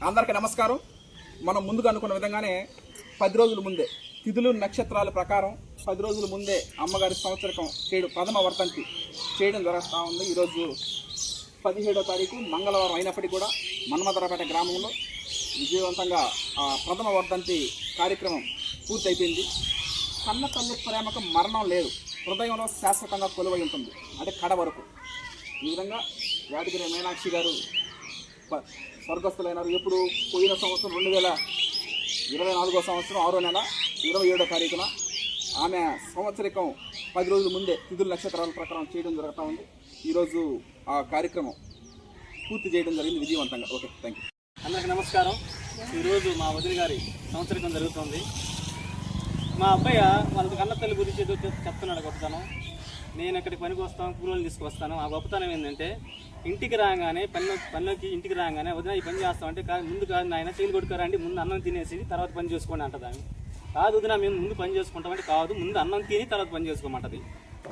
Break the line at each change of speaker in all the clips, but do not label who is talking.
అందరికీ నమస్కారం. మనం ముందుగా అనుకున్న విధంగానే 10 రోజుల ముందే తిథులు నక్షత్రాల ప్రకారం 10 రోజుల ముందే అమ్మగారి సంవత్సరకం ప్రథమ వర్ధంతి చేయడం జరుగుతూ ఉంది. ఈరోజు 17వ తారీఖు మంగళవారం అయినప్పటికీ కూడా మన్మధరపేట గ్రామంలో విజయవంతంగా ప్రథమ వర్ధంతి కార్యక్రమం పూర్తయిపోయింది. కన్న తల్లి ప్రేమకు మరణం లేదు, హృదయంలో శాశ్వతంగా కొలువై ఉంటుంది, అంటే కడ వరకు. ఈ విధంగా యాదగిరి మీనాక్షి గారు స్వర్గస్థులైనారు. ఎప్పుడు పోయిన సంవత్సరం 2024 సంవత్సరం 6వ నెల 27వ తారీఖున ఆమె సంవత్సరికం 10 రోజుల ముందే తిథుల నక్షత్రాల ప్రకారం చేయడం జరుగుతూ ఉంది. ఈరోజు ఆ కార్యక్రమం పూర్తి చేయడం జరిగింది విజయవంతంగా. Okay, thank you.
అందరికీ నమస్కారం. ఈరోజు మా వదిన గారి సంవత్సరికం జరుగుతుంది. మా అబ్బాయి వాళ్ళ కన్న తల్లి గురించి చెప్తున్నాడు గొప్పతనం. నేను ఎక్కడికి పనికి వస్తాను, కూలీలు తీసుకొస్తాను. ఆ గొప్పతనం ఏంటంటే ఇంటికి రాగానే పనిలోకి ఇంటికి రాగానే వదిన ఈ పని చేస్తామంటే ముందు కాదు ఆయన చేతులు కొట్టుకురండి, ముందు అన్నం తినేసి తర్వాత పని చేసుకోండి అంటది ఆమె. కాదు వదిన మేము ముందు పని చేసుకుంటామంటే కాదు, ముందు అన్నం తిని తర్వాత పని చేసుకోమంటది.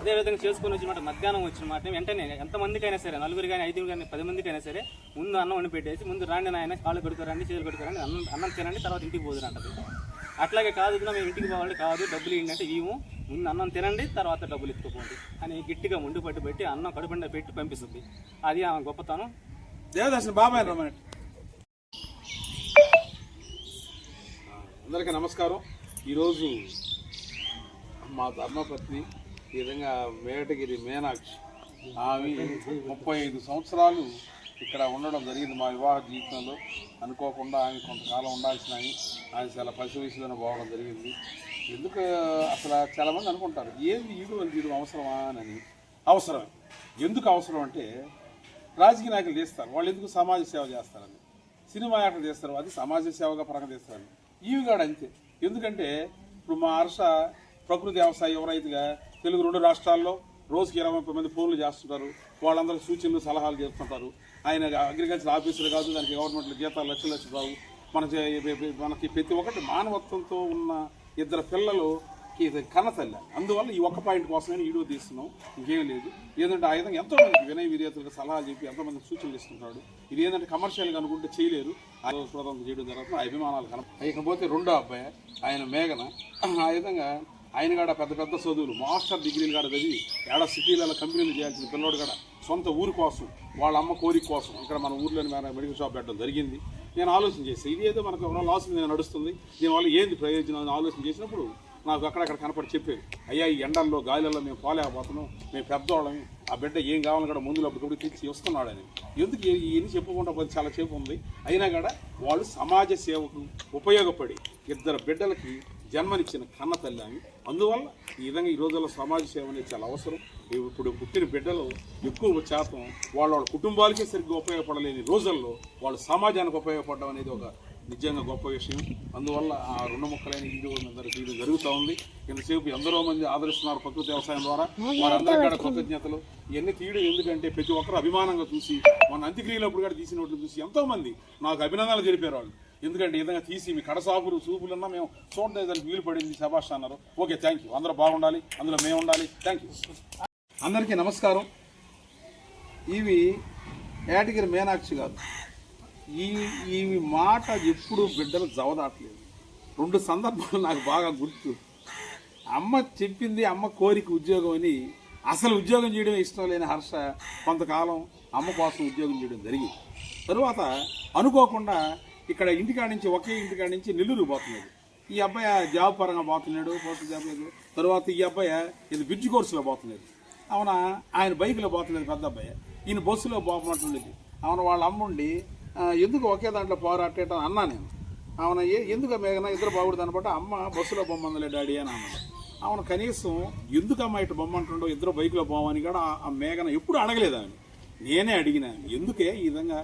అదేవిధంగా చేసుకొని వచ్చినమాట మధ్యాహ్నం వచ్చినమాట వెంటనే ఎంతమందికైనా సరే, 4 కానీ 5 కానీ 10 మందికైనా సరే ముందు అన్నం వండి పెట్టేసి ముందు రాండి నాయన కాళ్ళు కొడుకురండి, చేతులు కొడుకురండి, అన్నం తినండి తర్వాత ఇంటికి పోదురు అంటది. అట్లాగే కాదు మేము ఇంటికి పోవాలి, కాదు డబ్బులు ఏంటంటే ఇవ్వు, ముందు అన్నం తినండి తర్వాత డబ్బులు ఎత్తుకుపోండి అని గట్టిగా ముందు పట్టు పెట్టి అన్నం కడుపుండ పెట్టి పంపిస్తుంది. అది ఆమె గొప్పతనం.
దేవదాసిన బాబాయ్ రమణ.
అందరికీ నమస్కారం. ఈరోజు మా ధర్మపత్ని ఈ విధంగా మేటగిరి మీనాక్షి ఆమె 35 సంవత్సరాలు ఇక్కడ ఉండడం జరిగింది మా వివాహ జీవితంలో. అనుకోకుండా ఆమె కొంతకాలం ఉండాల్సిన ఆమె చాలా పసి వయసులోనే పోవడం జరిగింది. ఎందుకు అసలు చాలామంది అనుకుంటారు ఏంది వీడు అవసరమా అని. అవసరమే. ఎందుకు అవసరం అంటే రాజకీయ నాయకులు చేస్తారు, వాళ్ళు ఎందుకు సమాజ సేవ చేస్తారని. సినిమా యాక్టర్లు చేస్తారు, అది సమాజ సేవగా పరంగా చేస్తారని. ఈవి కూడా అంతే. ఎందుకంటే ఇప్పుడు మా హర్ష ప్రకృతి వ్యవసాయ యువరైతుగా తెలుగు 2 రాష్ట్రాల్లో రోజుకి 20-30 మంది ఫోన్లు చేస్తుంటారు. వాళ్ళందరూ సూచనలు సలహాలు చేస్తుంటారు. ఆయన అగ్రికల్చర్ ఆఫీసర్ కాదు, దానికి గవర్నమెంట్లో జీతాలు లక్షలు రావు. మనకి ప్రతి ఒక్కటి మానవత్వంతో ఉన్న 2 పిల్లలు కన్నతల్లి. అందువల్ల ఈ ఒక్క పాయింట్ కోసమే వీడియో తీస్తున్నాం, ఇంకేం లేదు. ఏంటంటే ఆ విధంగా ఎంతోమందికి వినయ విధేయతలకు సలహాలు చెప్పి ఎంతోమందికి సూచనలు ఇస్తుంటాడు. ఇది ఏంటంటే కమర్షియల్గా అనుకుంటే చేయలేరు. ఆ స్వతంత్రం చేయడం జరుగుతుంది. ఆ అభిమానాలు ఇకపోతే 2వ అబ్బాయి ఆయన మేఘన. ఆ విధంగా ఆయన కూడా పెద్ద చదువులు మాస్టర్ డిగ్రీలు కూడా చదివి సిటీలలో కంపెనీలు చేయాల్సిన పిల్లోడు కూడా సొంత ఊరి కోసం, వాళ్ళ అమ్మ కోరిక కోసం ఇక్కడ మన ఊర్లోని మెడికల్ షాప్ పెట్టడం జరిగింది. నేను ఆలోచన చేస్తాను, ఇది ఏదో మనకు లాస్ మీద నడుస్తుంది, దీనివల్ల ఏంది ప్రయోజనం అని ఆలోచన చేసినప్పుడు నాకు అక్కడక్కడ కనపడి చెప్పేది, అయ్యా ఈ ఎండల్లో గాలిలో మేము పోలేకపోతున్నాం, మేము పెద్దవాళ్ళని, ఆ బిడ్డ ఏం కావాలని కూడా ముందులో అప్పటికప్పుడు తెచ్చి వస్తున్నాడని. ఎందుకు ఇవన్నీ చెప్పుకుంటా పోతే చాలా సేపు ఉంది. అయినా కూడా వాళ్ళు సమాజ సేవకు ఉపయోగపడి 2 బిడ్డలకి జన్మనిచ్చిన కన్న తల్లి ఆమె. అందువల్ల ఈ విధంగా ఈ రోజుల్లో సమాజ సేవ అనేది చాలా అవసరం. ఇప్పుడు పుట్టిన బిడ్డలు ఎక్కువ శాతం వాళ్ళ కుటుంబాలకే సరిగ్గా ఉపయోగపడలేని రోజుల్లో వాళ్ళు సమాజానికి ఉపయోగపడడం అనేది ఒక నిజంగా గొప్ప విషయం. అందువల్ల ఆ 2 ముక్కలైన వీడియో తీయడం జరుగుతూ ఉంది. ఇంతసేపు ఎందరో మంది ఆదరిస్తున్నారు ప్రకృతి వ్యవసాయం ద్వారా. వారందరికీ కూడా కృతజ్ఞతలు. ఇవన్నీ తీయడం ఎందుకంటే ప్రతి ఒక్కరు అభిమానంగా చూసి మన అంత్యక్రియలప్పుడు కూడా తీసిన వాటిని చూసి ఎంతోమంది నాకు అభినందనలు తెలిపారు వాళ్ళు. ఎందుకంటే ఏదైనా తీసి మీ కడసాపులు చూపులన్నా మేము చూడలేదు, దానికి వీలు పడింది, శభాష్ అన్నారు. Okay, thank you. అందరూ బాగుండాలి, అందులో మేము ఉండాలి. Thank you.
అందరికీ నమస్కారం. ఇవి యాదగిరి మీనాక్షి గారు. ఈ మాట ఎప్పుడు బిడ్డలు జవదాట్లేదు. 2 సందర్భాలు నాకు బాగా గుర్తు. అమ్మ చెప్పింది, అమ్మ కోరిక ఉద్యోగం అని. అసలు ఉద్యోగం చేయడం ఇష్టం లేని హర్ష కొంతకాలం అమ్మ కోసం ఉద్యోగం చేయడం జరిగింది. తరువాత అనుకోకుండా ఇక్కడ ఇంటికాడ నుంచి ఒకే ఇంటికాడ నుంచి నెల్లూరు పోతున్నాడు. ఈ అబ్బాయి జాబ్ పరంగా పోతున్నాడు, పోస్ట్ జాబ్ లేదు. తర్వాత ఈ అబ్బాయి ఇది బ్రిడ్జ్ కోర్సులో పోతున్నాడు. అవునా, ఆయన బైక్లో పోతున్నాడు పెద్ద అబ్బాయి, ఈయన బస్సులో పోమంటుండేది. అవును, వాళ్ళ అమ్ముండి ఎందుకు ఒకే దాంట్లో పోరాటం అన్నా నేను. అవున ఎందుకు మేఘన ఇద్దరు బాగుడు అనమాట, అమ్మ బస్సులో బొమ్మందలే డాడీ అని అన్నాడు. అవును, కనీసం ఎందుకు అమ్మ ఇటు బొమ్మంటుండో, ఇద్దరు బైక్లో పోమని కూడా ఆ మేఘన ఎప్పుడు అడగలేదు. ఆమె నేనే అడిగినాను, ఎందుకే ఈ విధంగా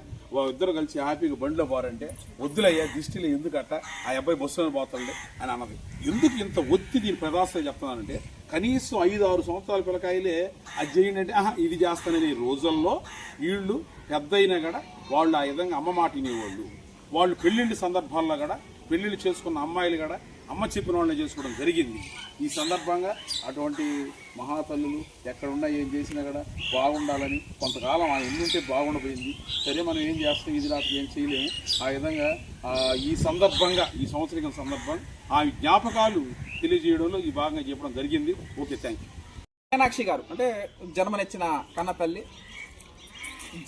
ఇద్దరు కలిసి హ్యాపీగా బండిలో పోరంటే, వద్దులయ్యా దిష్టిలో ఎందుకట్ట, ఆ అబ్బాయి బస్సులో పోతాడులే అని అన్నది. ఎందుకు ఇంత ఒత్తి దీని ప్రదాస్తో చెప్తున్నానంటే, కనీసం 5-6 సంవత్సరాల పిల్లకాయలే అది చేయండి అంటే ఇది చేస్తానని రోజుల్లో వీళ్ళు పెద్ద అయినా కూడా వాళ్ళు ఆ విధంగా అమ్మ మాట వినేవాళ్ళు. వాళ్ళు పెళ్ళిళ్ళ సందర్భాల్లో కూడా పెళ్ళిళ్ళు చేసుకున్న అమ్మాయిలు కూడా అమ్మ చెప్పిన వాళ్ళని చేసుకోవడం జరిగింది. ఈ సందర్భంగా అటువంటి మహాతల్లులు ఎక్కడున్నా ఏం చేసినా కూడా బాగుండాలని కొంతకాలం ఆ ఉంటే బాగుండిపోయింది. సరే మనం ఏం చేస్తాం, ఇది రాత్రి ఏం చేయలేము. ఆ విధంగా ఈ సందర్భంగా ఈ సంవత్సరం సందర్భంగా ఆ జ్ఞాపకాలు తెలియజేయడంలో ఈ భాగంగా చెప్పడం జరిగింది. Okay, thank you.
మీనాక్షి గారు అంటే జన్మనిచ్చిన కన్నతల్లి.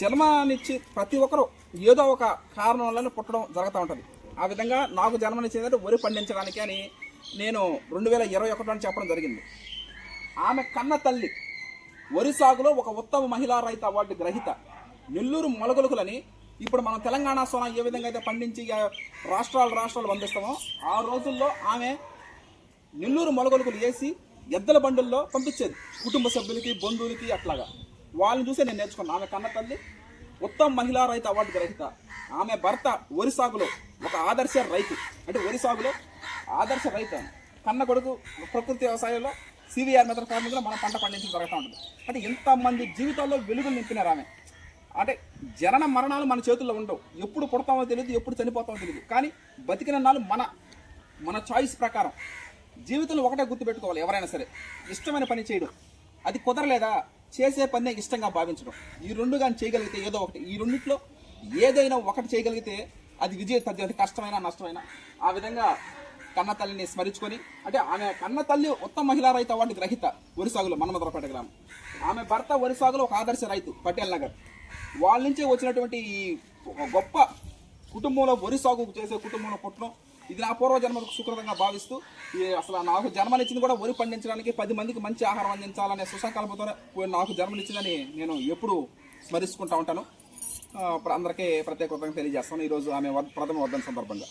జన్మనిచ్చి ప్రతి ఒక్కరూ ఏదో ఒక కారణం వల్ల పుట్టడం జరుగుతూ ఉంటుంది. ఆ విధంగా నాకు జన్మనిచ్చిందంటే వరి పండించడానికి అని నేను 2021 చెప్పడం జరిగింది. ఆమె కన్న తల్లి వరి సాగులో ఒక ఉత్తమ మహిళా రైతు అవార్డు గ్రహీత. నెల్లూరు మొలగొలుకులని ఇప్పుడు మనం తెలంగాణ సోనా ఏ విధంగా అయితే పండించి రాష్ట్రాలు పండిస్తామో ఆ రోజుల్లో ఆమె నెల్లూరు మొలగొలుకులు వేసి ఎద్దల బండుల్లో పంపించేది కుటుంబ సభ్యులకి, బంధువులకి. అట్లాగా వాళ్ళని చూసే నేను నేర్చుకున్నాను. ఆమె కన్న తల్లి ఉత్తమ మహిళా రైతు అవార్డు గ్రహీత. ఆమె భర్త వరి సాగులో ఒక ఆదర్శ రైతు, అంటే వరి సాగులో ఆదర్శ రైతు. కన్న కొడుకు ప్రకృతి వ్యవసాయంలో సివిఆర్ మెథడ్ ఫార్మింగ్లో మనం పంట పండించడం జరుగుతూ ఉంటుంది. అంటే ఎంతమంది జీవితాల్లో వెలుగులు నింపినారు ఆమె. అంటే జనన మరణాలు మన చేతుల్లో ఉండవు. ఎప్పుడు పుడతామో తెలియదు, ఎప్పుడు చనిపోతామో తెలియదు. కానీ బతికిన నాళ్ళు మన చాయిస్ ప్రకారం జీవితంలో ఒకటే గుర్తుపెట్టుకోవాలి. ఎవరైనా సరే ఇష్టమైన పని చేయడం, అది కుదరలేదా చేసే పనే ఇష్టంగా భావించడం. ఈ రెండు కానీ చేయగలిగితే ఏదో ఒకటి, ఈ రెండిట్లో ఏదైనా ఒకటి చేయగలిగితే అది విజయ తథ్యం. అది కష్టమైనా నష్టమైనా. ఆ విధంగా కన్న తల్లిని స్మరించుకొని, అంటే ఆమె కన్న తల్లి ఉత్తమ మహిళా రైతు అవార్డు గ్రహీత వరి సాగులో మన్మధురపేట గ్రామం. ఆమె భర్త వరి సాగులో ఒక ఆదర్శ రైతు పటేల్ నగర్. వాళ్ళ నుంచే వచ్చినటువంటి ఈ గొప్ప కుటుంబంలో వరి సాగు చేసే కుటుంబంలో పుట్టడం ఇది నా పూర్వజన్మకు సుకృతంగా భావిస్తూ అసలు నాకు జన్మనిచ్చింది కూడా వరి పండించడానికి 10 మందికి మంచి ఆహారం అందించాలనే సుసంకల్పంతో నాకు జన్మనిచ్చిందని నేను ఎప్పుడు స్మరించుకుంటూ ఉంటాను. అందరికీ ప్రత్యేక తెలియజేస్తాను ఈరోజు ఆమె ప్రథమ వర్ధన సందర్భంగా.